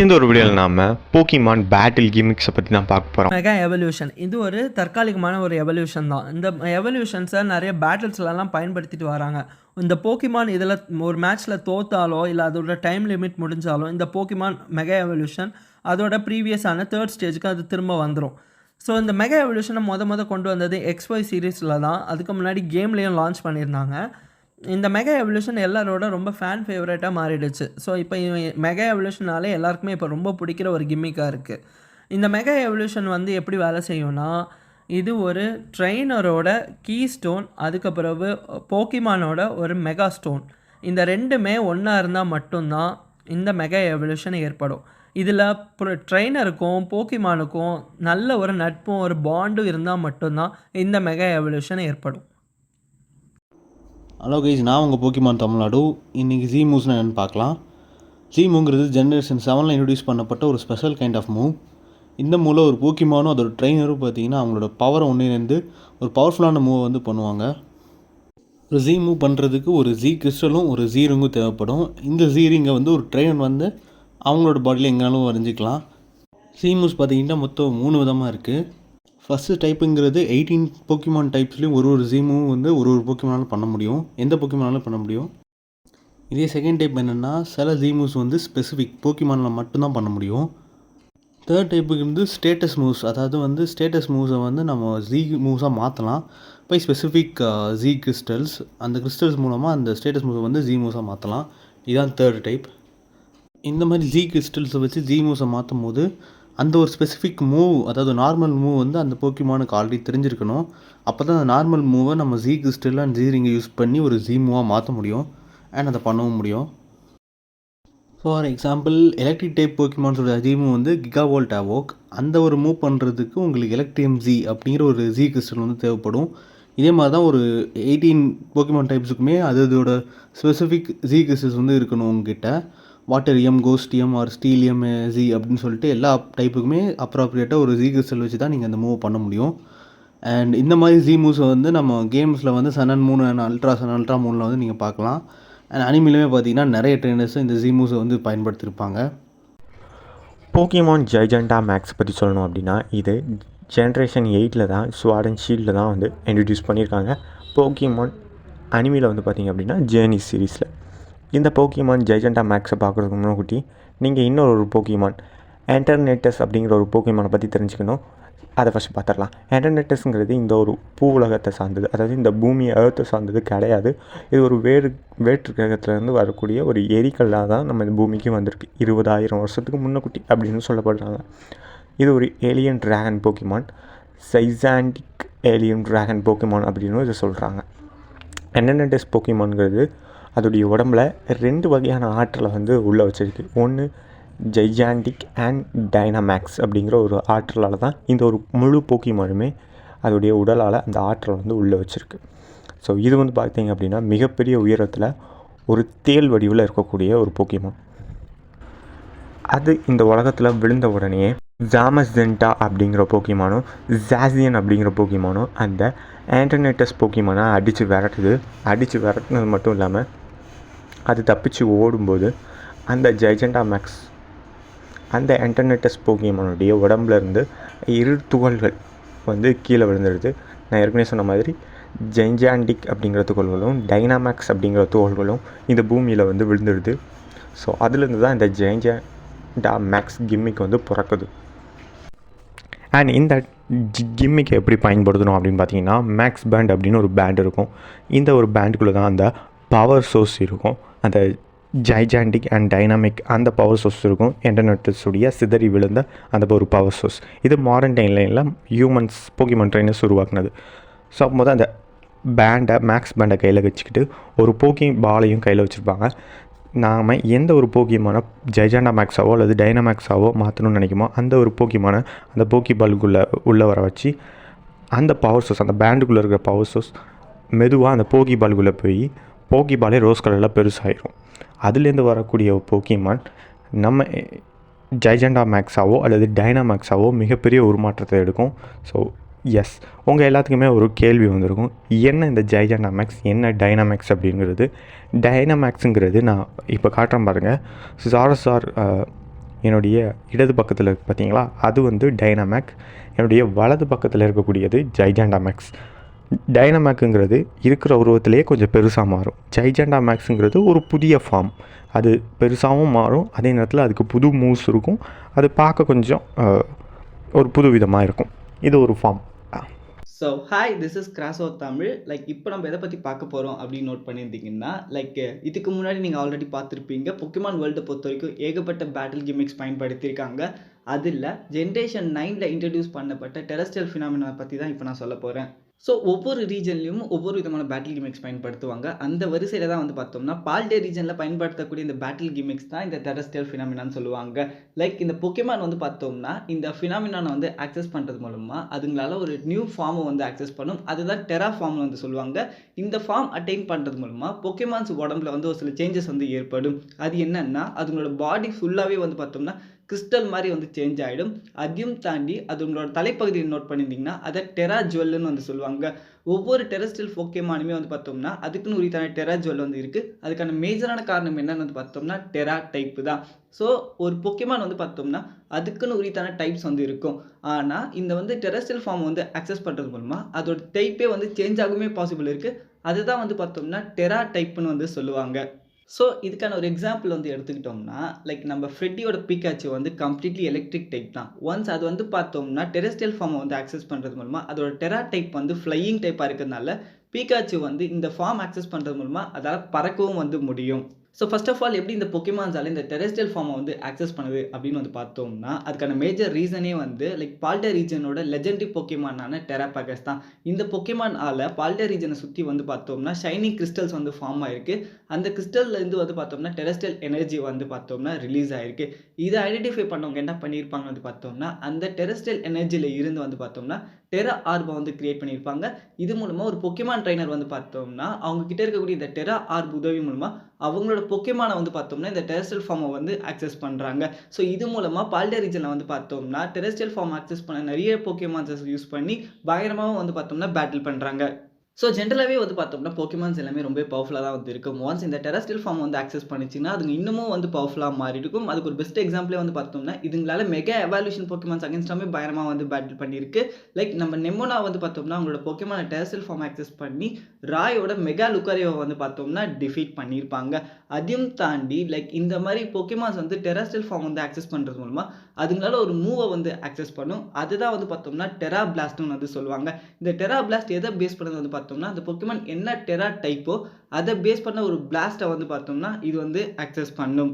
இந்த ஒரு வீடியோவில் நாம் போக்கிமான் பேட்டில் கிமிக்ஸை பற்றி தான் பார்க்க போகிறோம். மெகா எவல்யூஷன் இது ஒரு தற்காலிகமான ஒரு எவல்யூஷன் தான். இந்த எவல்யூஷன்ஸை நிறைய பேட்டில்ஸ்லாம் பயன்படுத்திட்டு வராங்க. இந்த போக்கிமான் இதில் ஒரு மேட்ச்சில் தோத்தாலோ இல்லை அதோட டைம் லிமிட் முடிஞ்சாலோ இந்த போக்கிமான் மெகா எவல்யூஷன் அதோட ப்ரீவியஸான 3rd ஸ்டேஜுக்கு அது திரும்ப வந்துடும். ஸோ இந்த மெகா எவல்யூஷனை கொண்டு வந்தது XY சீரீஸில் தான். அதுக்கு முன்னாடி கேம்லேயும் லான்ச் பண்ணியிருந்தாங்க. இந்த மெகா எவல்யூஷன் எல்லாரோட ரொம்ப ஃபேன் ஃபேவரட்டாக மாறிடுச்சு. ஸோ இப்போ மெகா எவல்யூஷனாலே எல்லாருக்குமே இப்போ ரொம்ப பிடிக்கிற ஒரு கிம்மிக்காக இருக்குது. இந்த மெகா எவல்யூஷன் எப்படி வேலை செய்யும்னா, இது ஒரு ட்ரெயினரோட கீ ஸ்டோன், அதுக்கு பிறகு போக்கிமானோட ஒரு மெகா ஸ்டோன், இந்த ரெண்டுமே ஒன்றா இருந்தால் மட்டும்தான் இந்த மெகா எவல்யூஷன் ஏற்படும். இதில் ட்ரெயினருக்கும் போக்கிமானுக்கும் நல்ல ஒரு நட்பும் ஒரு பாண்டும் இருந்தால் மட்டும்தான் இந்த மெகா எவல்யூஷன் ஏற்படும். ஹலோ கைஸ், நான் உங்கள் போக்கிமான் தமிழ்நாடு. இன்றைக்கி ஜி மூவ்ஸ்னு என்னென்னு பார்க்கலாம். ஜி மூவ்ங்கிறது ஜென்ரேஷன் 7ல் இன்ட்ரடியூஸ் பண்ணப்பட்ட ஒரு ஸ்பெஷல் கைண்ட் ஆஃப் மூவ். இந்த மூவில் ஒரு போக்கிமானும் அதோட ட்ரெயினரும் பார்த்திங்கன்னா அவங்களோட பவரை ஒன்றிணைந்து ஒரு பவர்ஃபுல்லான மூவை பண்ணுவாங்க. ஒரு ஜி மூவ் பண்ணுறதுக்கு ஒரு ஜி கிறிஸ்டலும் ஒரு ஜி ரிங்கும் தேவைப்படும். இந்த ஜி ரிங்கை ஒரு ட்ரெயினர் அவங்களோட பாடியில் எங்கேனாலும் வரைஞ்சிக்கலாம். ஜி மூவ்ஸ் பார்த்திங்கன்னா மொத்தம் 3 விதமாக இருக்குது. ஃபஸ்ட்டு டைப்புங்கிறது 18 போக்கிமான் டைப்ஸ்லேயும் ஒரு ஜீமும் ஒரு போக்கிமானாலும் பண்ண முடியும், எந்த போக்கிமானாலும் பண்ண முடியும். இதே செகண்ட் டைப் என்னென்னா, சில ஜீமூஸ் ஸ்பெசிஃபிக் போக்கிமானில் மட்டும்தான் பண்ண முடியும். தேர்ட் டைப்புக்கு ஸ்டேட்டஸ் மூவ்ஸ், அதாவது ஸ்டேட்டஸ் மூவ்ஸை நம்ம ஜி மூவ்ஸாக மாற்றலாம் பை ஸ்பெசிஃபிக் ஜி கிறிஸ்டல்ஸ். அந்த கிறிஸ்டல்ஸ் மூலமாக அந்த ஸ்டேட்டஸ் மூவ்ஸை ஜி மூவ்ஸாக மாற்றலாம். இதுதான் தேர்ட் டைப். இந்த மாதிரி ஜி கிறிஸ்டல்ஸை வச்சு ஜி மூவ்ஸை மாற்றும் போது அந்த ஒரு ஸ்பெசிஃபிக் மூவ், அதாவது நார்மல் மூவ் அந்த போக்கிமானுக்கு ஆல்ரெடி தெரிஞ்சிருக்கணும். அப்போ தான் அந்த நார்மல் மூவை நம்ம ஜி கிறிஸ்டல் அண்ட் ஜி ரிங்கை யூஸ் பண்ணி ஒரு ஜி மூவாக மாற்ற முடியும் அண்ட் அதை பண்ணவும் முடியும். ஃபார் எக்ஸாம்பிள், எலக்ட்ரிக் டைப் போக்கிமான்ஸோட ஜி மூவ் கிகாவோல்ட் அவோக். அந்த ஒரு மூவ் பண்ணுறதுக்கு உங்களுக்கு எலக்ட்ரியம் ஜி அப்படிங்கிற ஒரு ஜி கிறிஸ்டல் தேவைப்படும். இதே மாதிரி தான் ஒரு 18 போக்கிமான் டைப்ஸுக்குமே அதோட ஸ்பெசிஃபிக் ஜி கிறிஸ்டல்ஸ் இருக்கணும் உங்ககிட்ட. வாட்டரியம், கோஸ்டியம் ஆர் ஸ்டீலியம் ஜி அப்படின்னு சொல்லிட்டு எல்லா டைப்புக்குமே அப்ராப்ரியேட்டாக ஒரு ஜி கிறிஸ்டல் வச்சு தான் நீங்கள் அந்த மூவ் பண்ண முடியும். அண்ட் இந்த மாதிரி ஜி மூவ்ஸை நம்ம கேம்ஸில் சனன் 3 அண்ட் அல்ட்ரா மூனில் நீங்கள் பார்க்கலாம். அண்ட் அனிமிலுமே பார்த்தீங்கன்னா நிறைய ட்ரெயினர்ஸ் இந்த ஜி மூவ்ஸை பயன்படுத்தியிருப்பாங்க. போக்கிமான் ஜைஜண்டா மேக்ஸ் பற்றி சொல்லணும் அப்படின்னா, இது ஜென்ரேஷன் 8ல் தான் ஸ்வார்ட் அண்ட் ஷீல்டில் தான் இன்ட்ரடியூஸ் பண்ணியிருக்காங்க. போக்கிமான் அனிமியில் பார்த்திங்க அப்படின்னா ஜேர்னி சீரீஸில். இந்த போக்கிமான் ஜைஜண்டா மேக்ஸை பார்க்குறதுக்கு முன்னாடி நீங்கள் இன்னொரு போக்கிமான் என்டர்நெட்டஸ் அப்படிங்கிற ஒரு போக்கிமானை பற்றி தெரிஞ்சுக்கணும். அதை ஃபஸ்ட் பார்த்துடலாம். என்டர்நெட்டஸ்ங்கிறது இந்த ஒரு பூ உலகத்தை சார்ந்தது, அதாவது இந்த பூமி எர்த்தை சார்ந்தது கிடையாது. இது ஒரு வேற்று கிரகத்திலேருந்து வரக்கூடிய ஒரு எரிக்கல்லாக தான் நம்ம இந்த பூமிக்கு வந்திருக்கு. 20,000 வருஷத்துக்கு முன்னக்குட்டி அப்படின்னு சொல்லப்படுறாங்க. இது ஒரு ஏலியன் ட்ராகன் போக்கிமான், சைசாண்டிக் ஏலியன் ட்ராகன் போக்கிமான் அப்படின்னு இதை சொல்கிறாங்க. என்டர்நெட்டஸ் போக்கிமான்ங்கிறது அதோடைய உடம்புல 2 வகையான ஆற்றலை உள்ளே வச்சுருக்கு. ஒன்று ஜைஜாண்டிக் அண்ட் டைனாமேக்ஸ் அப்படிங்கிற ஒரு ஆற்றலால் தான் இந்த ஒரு முழு போக்கிமானுமே அதோடைய உடலால் அந்த ஆற்றலை உள்ளே வச்சுருக்கு. ஸோ இது பார்த்திங்க அப்படின்னா மிகப்பெரிய உயரத்தில் ஒரு தேல் வடிவில் இருக்கக்கூடிய ஒரு போக்கிமான். அது இந்த உலகத்தில் விழுந்த உடனே ஜாமஸ்டென்டா அப்படிங்கிற போக்கிமானும் ஜாசியன் அப்படிங்கிற போக்கிமானும் அந்த ஆண்டர்நெட்டஸ் போக்கிமானை அடித்து விரட்டுனது மட்டும் இல்லாமல் அது தப்பிச்சு ஓடும்போது அந்த ஜைஜண்டா மேக்ஸ் அந்த ஆண்டர்நெட்டஸ் போக்கிமானுடைய உடம்புலேருந்து 2 துகள்கள் கீழே விழுந்துடுது. நான் ஏற்கனவே சொன்ன மாதிரி ஜைஜாண்டிக் அப்படிங்கிற துகள்களும் டைனாமேக்ஸ் அப்படிங்கிற துகள்களும் இந்த பூமியில் விழுந்துடுது. ஸோ அதுலேருந்து தான் இந்த ஜைஜண்டா மேக்ஸ் கிம்மிக் பிறக்குது. அண்ட் இந்த கிம்மிக்கை எப்படி பயன்படுத்தணும் அப்படின்னு பார்த்தீங்கன்னா, மேக்ஸ் பேண்ட் அப்படின்னு ஒரு பேண்ட் இருக்கும். இந்த ஒரு பேண்டுக்குள்ளே தான் அந்த பவர் சோர்ஸ் இருக்கும். அந்த ஜைஜாண்டிக் அண்ட் டைனாமிக் அந்த பவர் சோர்ஸ் இருக்கும். இன்டர்நெட்டஸுடைய சிதறி விழுந்த அந்த ஒரு பவர் சோர்ஸ். இது மாடர்ன் டைம்லைனில் ஹியூமன்ஸ் போக்கிமான் ட்ரெயினர்ஸ் உருவாக்குனது. ஸோ அப்போது அந்த மேக்ஸ் பேண்டை கையில் வச்சுக்கிட்டு ஒரு போக்கி பாலையும் கையில் வச்சுருப்பாங்க. நாம் எந்த ஒரு போக்கிமான ஜைஜண்டா மேக்ஸாவோ அல்லது டைனாமேக்ஸாவோ மாற்றணும்னு நினைக்குமோ அந்த ஒரு போக்கிமான அந்த போக்கி பாலுக்குள்ளே உள்ளே வர வச்சு அந்த பவர் சோர்ஸ், அந்த பேண்டுக்குள்ளே இருக்கிற பவர் சோர்ஸ் மெதுவாக அந்த போக்கி பாலுக்குள்ளே போய் போக்கி பாலே ரோஸ் கலரில் பெருசாகிடும். அதுலேருந்து வரக்கூடிய போக்கிமான் நம்ம ஜைஜண்டா மேக்ஸாவோ அல்லது டைனாமேக்ஸாவோ மிகப்பெரிய உருமாற்றத்தை எடுக்கும். ஸோ எஸ், உங்கள் எல்லாத்துக்குமே ஒரு கேள்வி வந்திருக்கும், என்ன இந்த ஜைஜண்டா மேக்ஸ், என்ன டைனாமேக்ஸ் அப்படிங்கிறது. டைனாமேக்ஸுங்கிறது நான் இப்போ காட்டுறேன் பாருங்கள். சாரசார் என்னுடைய இடது பக்கத்தில் இருக்குது பார்த்தீங்களா, அது வந்து டைனாமேக். என்னுடைய வலது பக்கத்தில் இருக்கக்கூடியது ஜைஜாண்டாமேக்ஸ். டைனாமேக்குங்கிறது இருக்கிற உருவத்திலேயே கொஞ்சம் பெருசாக மாறும். ஜைஜாண்டாமேக்ஸுங்கிறது ஒரு புதிய ஃபார்ம். அது பெருசாகவும் மாறும், அதே நேரத்தில் அதுக்கு புது மூவ்ஸ் இருக்கும். அது பார்க்க கொஞ்சம் ஒரு புது விதமாக இருக்கும். இது ஒரு form. So hi, this is கிராஸோ தமிழ். இப்போ நம்ம எதை பற்றி பார்க்க போகிறோம் அப்படின்னு நோட் பண்ணியிருந்தீங்கன்னா, இதுக்கு முன்னாடி நீங்கள் ஆல்ரெடி பார்த்துருப்பீங்க. பொக்கிமான் வேர்ல்டை பொறுத்த வரைக்கும் ஏகப்பட்ட பேட்டில் கிமிக்ஸ் பயன்படுத்தியிருக்காங்க. அதில் ஜென்ரேஷன் 9ல் இன்ட்ரடியூஸ் பண்ணப்பட்ட டெரஸ்ட்ரியல் ஃபினாமினா பற்றி தான் இப்போ நான் சொல்ல போகிறேன். ஸோ ஒவ்வொரு ரீஜன்லையும் ஒவ்வொரு விதமான பேட்டில் கிமிக்ஸ் பயன்படுத்துவாங்க. அந்த வரிசையில் தான் வந்து பார்த்தோம்னா பால்டே ரீஜனில் பயன்படுத்தக்கூடிய இந்த பேட்டில் கிமிக்ஸ் தான் இந்த டெரஸ்ட்ரியல் ஃபினாமினான்னு சொல்லுவாங்க. இந்த பொக்கிமான் வந்து பார்த்தோம்னா இந்த ஃபினாமினானை வந்து ஆக்சஸ் பண்ணுறது மூலமாக அதுங்களால ஒரு நியூ ஃபார்மை வந்து ஆக்சஸ் பண்ணும். அதுதான் டெரா ஃபார்ம்னு வந்து சொல்லுவாங்க. இந்த ஃபார்ம் அட்டைன் பண்ணுறது மூலமாக பொக்கிமான்ஸ் உடம்புல வந்து ஒரு சில சேஞ்சஸ் வந்து ஏற்படும். அது என்னன்னா, அதுங்களோட பாடி ஃபுல்லாகவே வந்து பார்த்தோம்னா கிறிஸ்டல் மாதிரி வந்து சேஞ்ச் ஆகிடும். அதையும் தாண்டி அது உங்களோட தலைப்பகுதியை நோட் பண்ணியிருந்தீங்கன்னா அதை டெரா ஜுவல்னு வந்து சொல்லுவாங்க. ஒவ்வொரு டெரஸ்ட்ரியல் பொக்கிமானுமே வந்து பார்த்தோம்னா அதுக்குன்னு உரித்தான டெரா ஜுவல் வந்து இருக்குது. அதுக்கான மேஜரான காரணம் என்னன்னு வந்து பார்த்தோம்னா டெரா டைப்பு தான். ஸோ ஒரு பொக்கிமான் வந்து பார்த்தோம்னா அதுக்குன்னு உரித்தான டைப்ஸ் வந்து இருக்கும். ஆனால் இந்த வந்து டெரஸ்ட்ரியல் ஃபார்ம் வந்து அக்சஸ் பண்ணுறது மூலமாக அதோட டைப்பே வந்து சேஞ்ச் ஆகுமே பாசிபிள் இருக்குது. அதுதான் வந்து பார்த்தோம்னா டெரா டைப்புன்னு வந்து சொல்லுவாங்க. ஸோ இதுக்கான ஒரு எக்ஸாம்பிள் வந்து எடுத்துக்கிட்டோம்னா, நம்ம ஃப்ரெட்டியோட பிகாச்சு வந்து கம்ப்ளீட்லி எலக்ட்ரிக் டைப் தான். ஒன்ஸ் அது வந்து பார்த்தோம்னா டெரஸ்ட்ரியல் ஃபார்மை வந்து ஆக்சஸ் பண்ணுறது மூலமாக அதோட டெரா டைப் வந்து ஃப்ளையிங் டைப்பாக இருக்கிறதுனால பிகாச்சு வந்து இந்த ஃபார்ம் ஆக்சஸ் பண்ணுறது மூலமாக அதால் பறக்கவும் வந்து முடியும். ஸோ ஃபர்ஸ்ட் ஆஃப் ஆல் எப்படி இந்த பொக்கிமான்ஸால் இந்த டெரஸ்ட்ரியல் ஃபார்மை வந்து ஆக்சஸ் பண்ணுது அப்படின்னு வந்து பார்த்தோம்னா, அதுக்கான மேஜர் ரீசனே வந்து பால்டே ரீஜனோட லெஜெண்டரி பொக்கிமானான டெராபாகஸ் தான். இந்த பொக்கிமான் பால்டே ரீஜனை சுற்றி வந்து பார்த்தோம்னா ஷைனிங் கிறிஸ்டல்ஸ் வந்து ஃபார்ம் ஆயிருக்கு. அந்த கிறிஸ்டல்லேருந்து வந்து பார்த்தோம்னா டெரஸ்ட்ரியல் எனர்ஜி வந்து பார்த்தோம்னா ரிலீஸ் ஆயிருக்கு. இதை ஐடென்டிஃபை பண்ணவங்க என்ன பண்ணியிருப்பாங்க வந்து பார்த்தோம்னா, அந்த டெரஸ்ட்ரியல் எனர்ஜியில் இருந்து வந்து பார்த்தோம்னா டெரா ஆர்பை வந்து கிரியேட் பண்ணியிருப்பாங்க. இது மூலமாக ஒரு பொக்கிமான் ட்ரைனர் வந்து பார்த்தோம்னா அவங்க கிட்ட இருக்கக்கூடிய இந்த டெரா ஆர்ப் உதவி மூலமாக அவங்களோட பொக்கிமானை வந்து பார்த்தோம்னா இந்த டெரஸ்ட்ரியல் ஃபார்மை வந்து ஆக்சஸ் பண்ணுறாங்க. ஸோ இது மூலமாக பால்டே ரீஜனில் வந்து பார்த்தோம்னா டெரஸ்ட்ரியல் ஃபார்ம் ஆக்சஸ் பண்ண நிறைய பொக்கிமான்ஸை யூஸ் பண்ணி பயங்கரமாக வந்து பார்த்தோம்னா பேட்டில் பண்ணுறாங்க. ஸோ ஜென்ரலாகவே வந்து பார்த்தோம்னா பொக்கிமான்ஸ் எல்லாமே ரொம்ப பவர்ஃபுல்லாக தான் வந்து இருக்கும். ஒன்ஸ் இந்த டெரஸ்ட்ரியல் ஃபார்ம் வந்து ஆக்சஸ் பண்ணிச்சுன்னா அதுங்க இன்னமும் வந்து பவர்ஃபுல்லாக மாறி இருக்கும். அதுக்கு ஒரு பெஸ்ட் எக்ஸாம்பிளே வந்து பார்த்தோம்னா இதுங்களால மெகா எவால்யூஷன் பொக்கிமான்ஸ் அகேன்ஸ்டாமே பயங்கரமாக வந்து பேட்டில் பண்ணியிருக்கு. நம்ம நெமோனா வந்து பார்த்தோம்னா அவங்களோட பொக்கிமான டெரஸ்ட்ரியல் ஃபார்ம் ஆக்சஸ் பண்ணி ராயோட மெகா லுக்காரியோவை வந்து பார்த்தோம்னா டிஃபீட் பண்ணியிருப்பாங்க. அதையும் தாண்டி இந்த மாதிரி பொக்கிமான்ஸ் வந்து டெரஸ்ட்ரியல் ஃபார்ம் வந்து ஆக்சஸ் பண்ணுறது மூலமாக அதுங்களால ஒரு மூவை வந்து ஆக்சஸ் பண்ணும். அதுதான் வந்து பார்த்தோம்னா டெரா பிளாஸ்ட்னு வந்து சொல்லுவாங்க. இந்த டெரா பிளாஸ்ட் எதை பேஸ் பண்ணது வந்து பார்த்தோம்னா அந்த பொக்கிமான் என்ன டெரா டைப்போ அதை பேஸ் பண்ண ஒரு பிளாஸ்ட்டை வந்து பார்த்தோம்னா இது வந்து ஆக்சஸ் பண்ணும்.